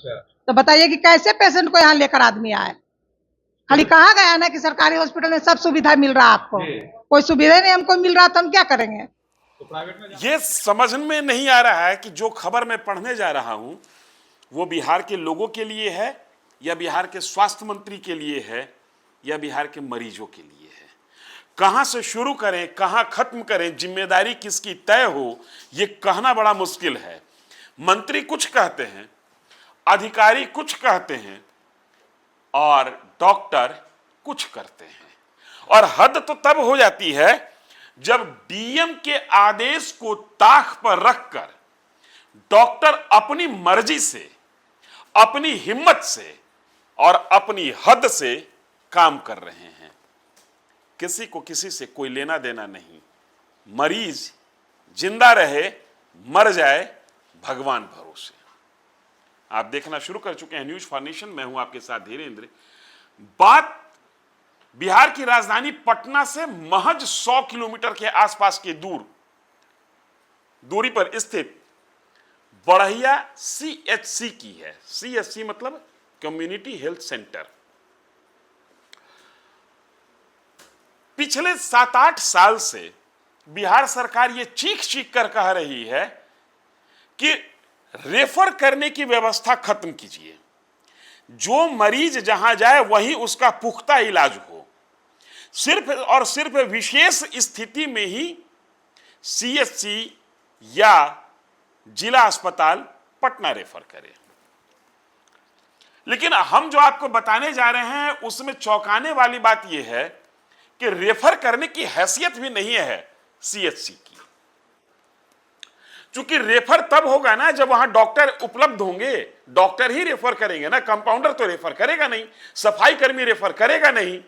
तो बताइए कि कैसे पेशेंट को यहाँ लेकर आदमी आए। खाली कहा गया ना कि सरकारी हॉस्पिटल में सब सुविधा मिल रहा है आपको, कोई सुविधा नहीं हमको मिल रहा तो हम क्या करेंगे। ये समझ में नहीं आ रहा है कि जो खबर मैं पढ़ने जा रहा हूं वो बिहार के लोगों के लिए है या बिहार के स्वास्थ्य मंत्री के लिए है या बिहार के मरीजों के लिए है। कहां से शुरू करें, कहां खत्म करें, जिम्मेदारी किसकी तय हो, ये कहना बड़ा मुश्किल है। मंत्री कुछ कहते हैं, अधिकारी कुछ कहते हैं और डॉक्टर कुछ करते हैं। और हद तो तब हो जाती है जब डीएम के आदेश को ताक पर रखकर डॉक्टर अपनी मर्जी से, अपनी हिम्मत से और अपनी हद से काम कर रहे हैं। किसी को किसी से कोई लेना देना नहीं। मरीज जिंदा रहे मर जाए भगवान भरोसे। आप देखना शुरू कर चुके हैं न्यूज फॉर नेशन, मैं हूं आपके साथ धीरेन्द्र। बात बिहार की राजधानी पटना से महज 100 किलोमीटर के आसपास की दूरी पर स्थित बड़हिया सीएचसी की है। सीएचसी मतलब कम्युनिटी हेल्थ सेंटर। पिछले 7-8 साल से बिहार सरकार ये चीख चीख कर कह रही है कि रेफर करने की व्यवस्था खत्म कीजिए, जो मरीज जहां जाए वहीं उसका पुख्ता इलाज हो, सिर्फ और सिर्फ विशेष स्थिति में ही सीएचसी या जिला अस्पताल पटना रेफर करें। लेकिन हम जो आपको बताने जा रहे हैं उसमें चौंकाने वाली बात यह है कि रेफर करने की हैसियत भी नहीं है सीएचसी की। चूंकि रेफर तब होगा ना जब वहां डॉक्टर उपलब्ध होंगे, डॉक्टर ही रेफर करेंगे ना, कंपाउंडर तो रेफर करेगा नहीं, सफाई कर्मी रेफर करेगा नहीं,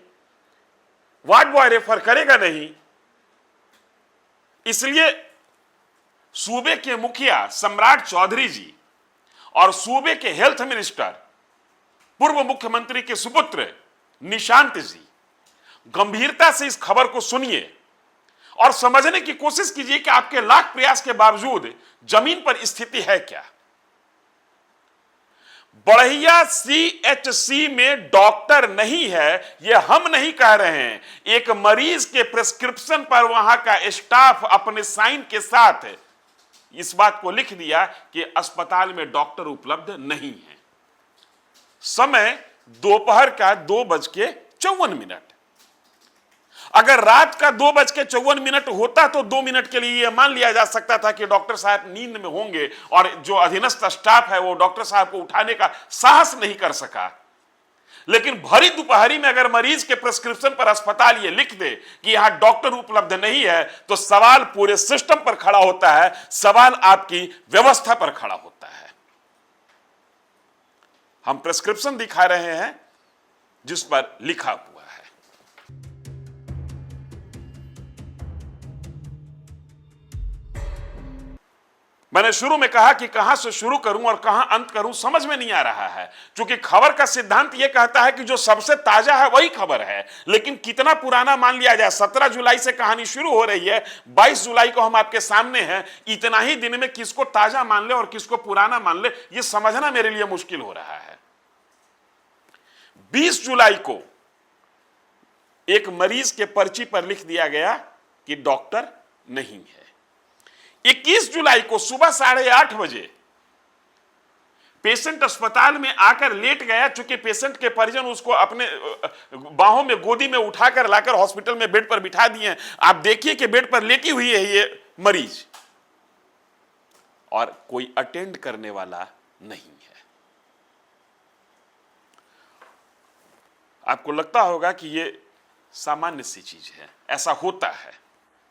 वार्ड बॉय रेफर करेगा नहीं। इसलिए सूबे के मुखिया सम्राट चौधरी जी और सूबे के हेल्थ मिनिस्टर पूर्व मुख्यमंत्री के सुपुत्र निशांत जी गंभीरता से इस खबर को सुनिए और समझने की कोशिश कीजिए कि आपके लाख प्रयास के बावजूद जमीन पर स्थिति है क्या। बड़हिया सीएचसी में डॉक्टर नहीं है, यह हम नहीं कह रहे हैं। एक मरीज के प्रिस्क्रिप्शन पर वहां का स्टाफ अपने साइन के साथ इस बात को लिख दिया कि अस्पताल में डॉक्टर उपलब्ध नहीं है। समय दोपहर का 2:54। अगर रात का 2:54 होता तो 2 मिनट के लिए यह मान लिया जा सकता था कि डॉक्टर साहब नींद में होंगे और जो अधीनस्थ स्टाफ है वो डॉक्टर साहब को उठाने का साहस नहीं कर सका। लेकिन भरी दोपहरी में अगर मरीज के प्रिस्क्रिप्शन पर अस्पताल ये लिख दे कि यहां डॉक्टर उपलब्ध नहीं है तो सवाल पूरे सिस्टम पर खड़ा होता है, सवाल आपकी व्यवस्था पर खड़ा होता है। हम प्रिस्क्रिप्शन दिखा रहे हैं जिस पर लिखा हुआ है। मैंने शुरू में कहा कि कहां से शुरू करूं और कहां अंत करूं समझ में नहीं आ रहा है, क्योंकि खबर का सिद्धांत यह कहता है कि जो सबसे ताजा है वही खबर है। लेकिन कितना पुराना मान लिया जाए। 17 जुलाई से कहानी शुरू हो रही है, 22 जुलाई को हम आपके सामने हैं। इतना ही दिन में किसको ताजा मान ले और किसको पुराना मान ले यह समझना मेरे लिए मुश्किल हो रहा है। 20 जुलाई को एक मरीज के पर्ची पर लिख दिया गया कि डॉक्टर नहीं है। 21 जुलाई को सुबह 8:30 बजे पेशेंट अस्पताल में आकर लेट गया। चूंकि पेशेंट के परिजन उसको अपने बाहों में गोदी में उठाकर लाकर हॉस्पिटल में बेड पर बिठा दिए हैं। आप देखिए कि बेड पर लेटी हुई है ये मरीज और कोई अटेंड करने वाला नहीं है। आपको लगता होगा कि ये सामान्य सी चीज है, ऐसा होता है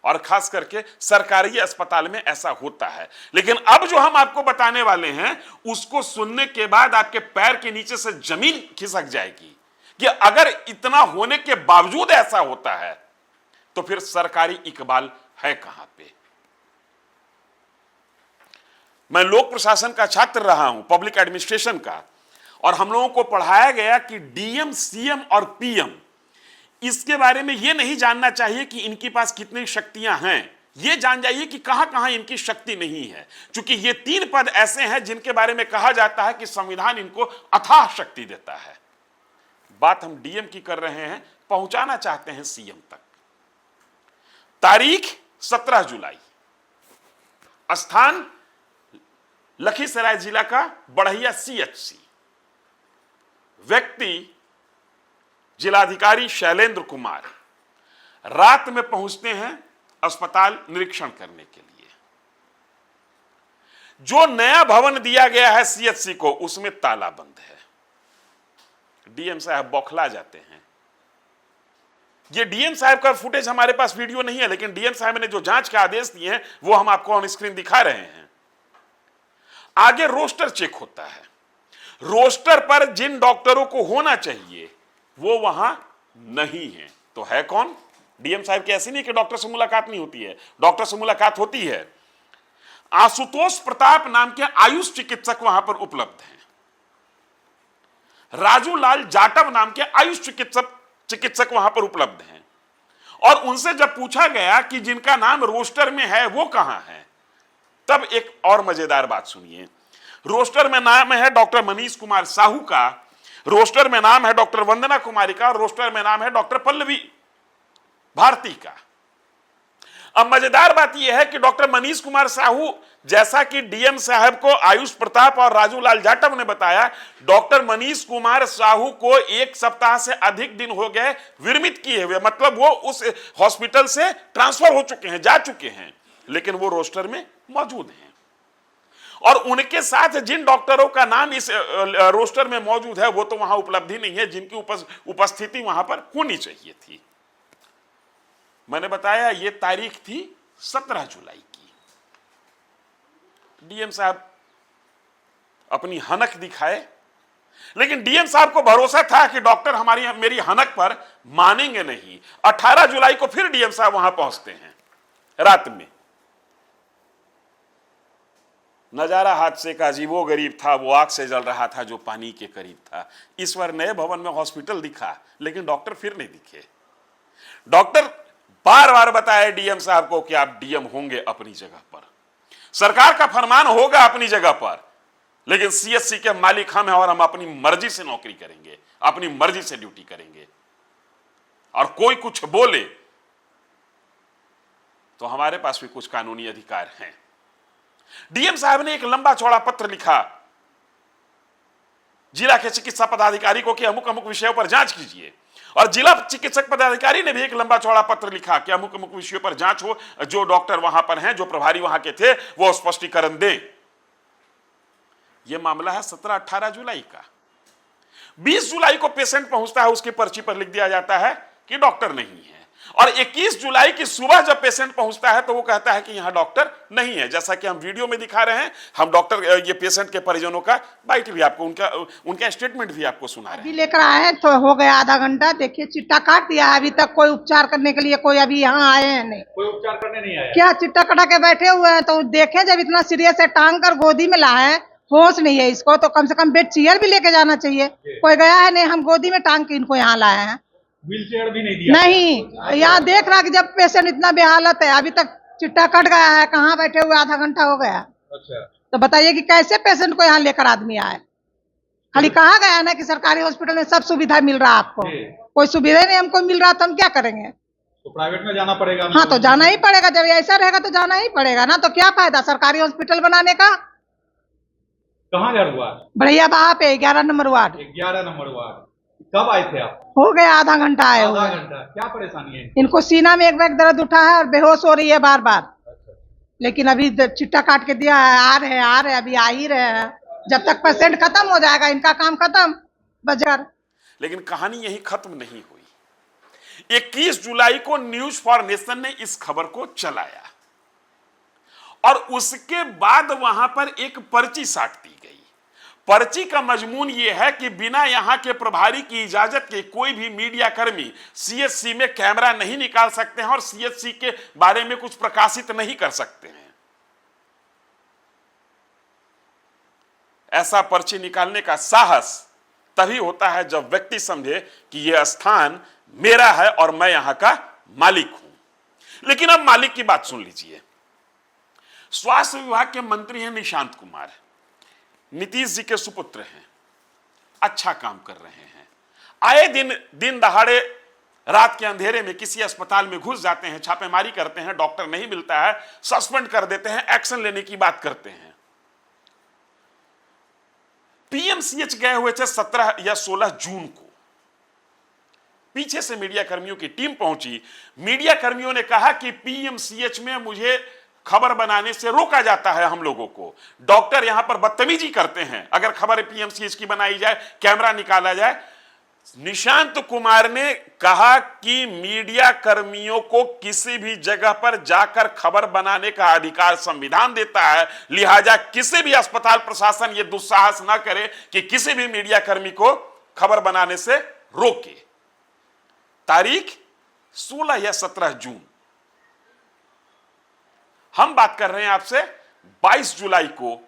और खास करके सरकारी अस्पताल में ऐसा होता है। लेकिन अब जो हम आपको बताने वाले हैं उसको सुनने के बाद आपके पैर के नीचे से जमीन खिसक जाएगी कि अगर इतना होने के बावजूद ऐसा होता है तो फिर सरकारी इकबाल है कहां पे। मैं लोक प्रशासन का छात्र रहा हूं, पब्लिक एडमिनिस्ट्रेशन का, और हम लोगों को पढ़ाया गया कि डीएम, सीएम और पीएम इसके बारे में यह नहीं जानना चाहिए कि इनके पास कितनी शक्तियां हैं, ये जान जाइए कि कहां कहां इनकी शक्ति नहीं है, क्योंकि ये 3 पद ऐसे हैं जिनके बारे में कहा जाता है कि संविधान इनको अथाह शक्ति देता है। बात हम डीएम की कर रहे हैं, पहुंचाना चाहते हैं सीएम तक। तारीख 17 जुलाई, स्थान लखीसराय जिला का बढ़ैया सीएचसी, व्यक्ति जिलाधिकारी शैलेंद्र कुमार रात में पहुंचते हैं अस्पताल निरीक्षण करने के लिए। जो नया भवन दिया गया है सीएचसी को, उसमें ताला बंद है। डीएम साहब बौखला जाते हैं। ये डीएम साहब का फुटेज हमारे पास वीडियो नहीं है, लेकिन डीएम साहब ने जो जांच के आदेश दिए हैं वो हम आपको ऑन स्क्रीन दिखा रहे हैं। आगे रोस्टर चेक होता है। रोस्टर पर जिन डॉक्टरों को होना चाहिए वो वहां नहीं है। तो है कौन? डीएम साहब की ऐसी नहीं कि डॉक्टर से मुलाकात नहीं होती है, डॉक्टर से मुलाकात होती है। आशुतोष प्रताप नाम के आयुष चिकित्सक वहां पर उपलब्ध हैं। राजू लाल जाटव नाम के आयुष चिकित्सक वहां पर उपलब्ध हैं। और उनसे जब पूछा गया कि जिनका नाम रोस्टर में है वो कहां है, तब एक और मजेदार बात सुनिए। रोस्टर में नाम है डॉक्टर मनीष कुमार साहू का, रोस्टर में नाम है डॉक्टर वंदना कुमारी का, रोस्टर में नाम है डॉक्टर पल्लवी भारती का। अब मजेदार बात यह है कि डॉक्टर मनीष कुमार साहू, जैसा कि डीएम साहब को आयुष प्रताप और राजू लाल जाटव ने बताया, डॉक्टर मनीष कुमार साहू को 1 सप्ताह से अधिक दिन हो गए विरमित किए हुए, मतलब वो उस हॉस्पिटल से ट्रांसफर हो चुके हैं, जा चुके हैं, लेकिन वो रोस्टर में मौजूद हैं। और उनके साथ जिन डॉक्टरों का नाम इस रोस्टर में मौजूद है वो तो वहां उपलब्धि नहीं है, जिनकी उपस्थिति वहां पर होनी चाहिए थी। मैंने बताया ये तारीख थी 17 जुलाई की। डीएम साहब अपनी हनक दिखाए, लेकिन डीएम साहब को भरोसा था कि डॉक्टर मेरी हनक पर मानेंगे नहीं। 18 जुलाई को फिर डीएम साहब वहां पहुंचते हैं रात में। नजारा हादसे का अजीबो गरीब था, वो आग से जल रहा था जो पानी के करीब था। इस बार नए भवन में हॉस्पिटल दिखा, लेकिन डॉक्टर फिर नहीं दिखे। डॉक्टर बार बार बताया डीएम साहब को कि आप डीएम होंगे अपनी जगह पर, सरकार का फरमान होगा अपनी जगह पर, लेकिन सीएचसी के मालिक हम हैं और हम अपनी मर्जी से नौकरी करेंगे, अपनी मर्जी से ड्यूटी करेंगे। और कोई कुछ बोले तो हमारे पास भी कुछ कानूनी अधिकार हैं। डीएम साहब ने एक लंबा चौड़ा पत्र लिखा जिला के चिकित्सा पदाधिकारी को कि अमुक अमुक विषयों पर जांच कीजिए, और जिला चिकित्सक पदाधिकारी ने भी एक लंबा चौड़ा पत्र लिखा कि अमुक अमुक विषयों पर जांच हो, जो डॉक्टर वहां पर हैं, जो प्रभारी वहां के थे, वो स्पष्टीकरण दें। यह मामला है 17-18 जुलाई का। 20 जुलाई को पेशेंट पहुंचता है, उसकी पर्ची पर लिख दिया जाता है कि डॉक्टर नहीं है। और 21 जुलाई की सुबह जब पेशेंट पहुंचता है तो वो कहता है कि यहां डॉक्टर नहीं है। जैसा कि हम वीडियो में दिखा रहे हैं, हम डॉक्टर ये पेशेंट के परिजनों का बाइट भी आपको, उनका स्टेटमेंट भी आपको सुना रहे हैं। अभी लेकर आए हैं तो हो गया आधा घंटा, देखिए चिट्टा काट दिया है। अभी तक कोई उपचार करने के लिए कोई अभी यहाँ आए हैं नहीं, कोई उपचार करने नहीं आया। क्या चिट्टा कटा के बैठे हुए हैं। तो देखें, जब इतना सीरियस है, टांग कर गोदी में लाए, होश नहीं है इसको, तो कम से कम बेड चेयर भी लेके जाना चाहिए। कोई गया है नहीं, हम गोदी में टांग के इनको यहाँ लाए हैं। व्हील चेयर भी नहीं दिया? नहीं, यहाँ देख रहा कि जब पेशेंट इतना बेहालत है, अभी तक चिट्टा कट गया है, कहाँ बैठे हुए आधा घंटा हो गया। अच्छा, तो बताइए कि कैसे पेशेंट को यहाँ लेकर आदमी आए। खाली कहा गया ना कि सरकारी हॉस्पिटल में सब सुविधा मिल रहा है आपको, कोई सुविधा नहीं हमको मिल रहा, तो हम क्या करेंगे? तो प्राइवेट में जाना पड़ेगा। हाँ, तो जाना ही पड़ेगा। जब ऐसा रहेगा तो जाना ही पड़ेगा ना, तो क्या फायदा सरकारी हॉस्पिटल बनाने का। कहाँ घर हुआ? बढ़िया वहाँ पे 11 नंबर वार्ड। 11 number ward. कब आए थे आप? हो गया आधा घंटा आए हुए। आधा घंटा। क्या परेशानी है? इनको सीना में एक बैग दर्द उठा है और बेहोश हो रही है बार बार। लेकिन अभी चिट्टा काट के दिया है, आ रहे अभी आ ही रहे हैं। जब तक पेशेंट खत्म हो जाएगा इनका काम खत्म बजर। लेकिन कहानी यही खत्म नहीं हुई। 21 जुलाई को न्यूज फॉर नेशन ने इस खबर को चलाया और उसके बाद वहां पर एक पर्ची साट दी गई। पर्ची का मजमून यह है कि बिना यहां के प्रभारी की इजाजत के कोई भी मीडिया कर्मी सीएचसी में कैमरा नहीं निकाल सकते हैं और सीएचसी के बारे में कुछ प्रकाशित नहीं कर सकते हैं। ऐसा पर्ची निकालने का साहस तभी होता है जब व्यक्ति समझे कि यह स्थान मेरा है और मैं यहां का मालिक हूं। लेकिन अब मालिक की बात सुन लीजिए। स्वास्थ्य विभाग के मंत्री हैं निशांत कुमार, नीतीश जी के सुपुत्र हैं, अच्छा काम कर रहे हैं। आए दिन दहाड़े रात के अंधेरे में किसी अस्पताल में घुस जाते हैं, छापेमारी करते हैं, डॉक्टर नहीं मिलता है, सस्पेंड कर देते हैं, एक्शन लेने की बात करते हैं। पीएमसीएच गए हुए थे 17 या 16 जून को। पीछे से मीडिया कर्मियों की टीम पहुंची। मीडिया कर्मियों ने कहा कि पीएमसीएच में मुझे खबर बनाने से रोका जाता है, हम लोगों को डॉक्टर यहां पर बदतमीजी करते हैं, अगर खबर पीएमसीएच की बनाई जाए, कैमरा निकाला जाए। निशांत कुमार ने कहा कि मीडिया कर्मियों को किसी भी जगह पर जाकर खबर बनाने का अधिकार संविधान देता है, लिहाजा किसी भी अस्पताल प्रशासन यह दुस्साहस ना करे कि किसी भी मीडिया कर्मी को खबर बनाने से रोके। तारीख 16 या 17 जून। हम बात कर रहे हैं आपसे 22 जुलाई को,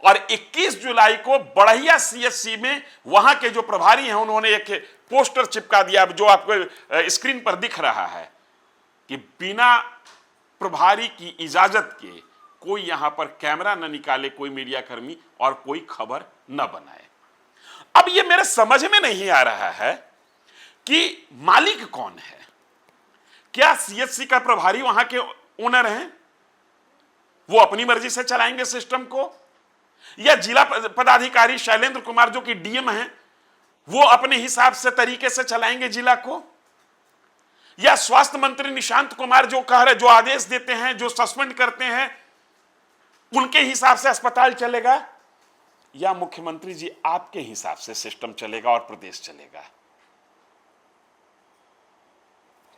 और 21 जुलाई को बढ़िया सीएचसी में वहां के जो प्रभारी हैं उन्होंने एक पोस्टर चिपका दिया जो आपको स्क्रीन पर दिख रहा है कि बिना प्रभारी की इजाजत के कोई यहां पर कैमरा न निकाले, कोई मीडिया कर्मी, और कोई खबर न बनाए। अब यह मेरे समझ में नहीं आ रहा है कि मालिक कौन है। क्या सीएचसी का प्रभारी वहां के ओनर हैं, वो अपनी मर्जी से चलाएंगे सिस्टम को, या जिला पदाधिकारी शैलेंद्र कुमार जो कि डीएम हैं वो अपने हिसाब से तरीके से चलाएंगे जिला को, या स्वास्थ्य मंत्री निशांत कुमार जो कह रहे, जो आदेश देते हैं, जो सस्पेंड करते हैं, उनके हिसाब से अस्पताल चलेगा, या मुख्यमंत्री जी आपके हिसाब से सिस्टम चलेगा और प्रदेश चलेगा।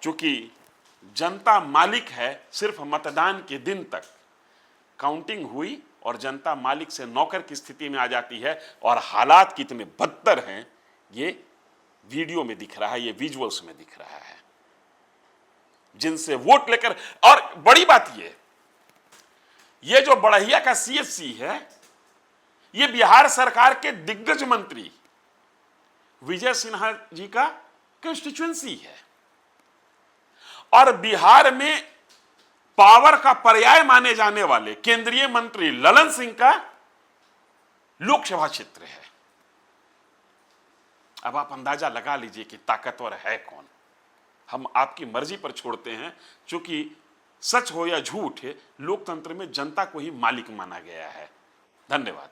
चूंकि जनता मालिक है, सिर्फ मतदान के दिन तक काउंटिंग हुई और जनता मालिक से नौकर की स्थिति में आ जाती है, और हालात कितने बदतर हैं ये वीडियो में दिख रहा है, ये विजुअल्स में दिख रहा है, जिनसे वोट लेकर। और बड़ी बात ये जो बढ़िया का सीएचसी है, ये बिहार सरकार के दिग्गज मंत्री विजय सिन्हा जी का कंस्टिट्यूएंसी है, और बिहार में पावर का पर्याय माने जाने वाले केंद्रीय मंत्री ललन सिंह का लोकसभा क्षेत्र है। अब आप अंदाजा लगा लीजिए कि ताकतवर है कौन। हम आपकी मर्जी पर छोड़ते हैं, क्योंकि सच हो या झूठ, लोकतंत्र में जनता को ही मालिक माना गया है। धन्यवाद।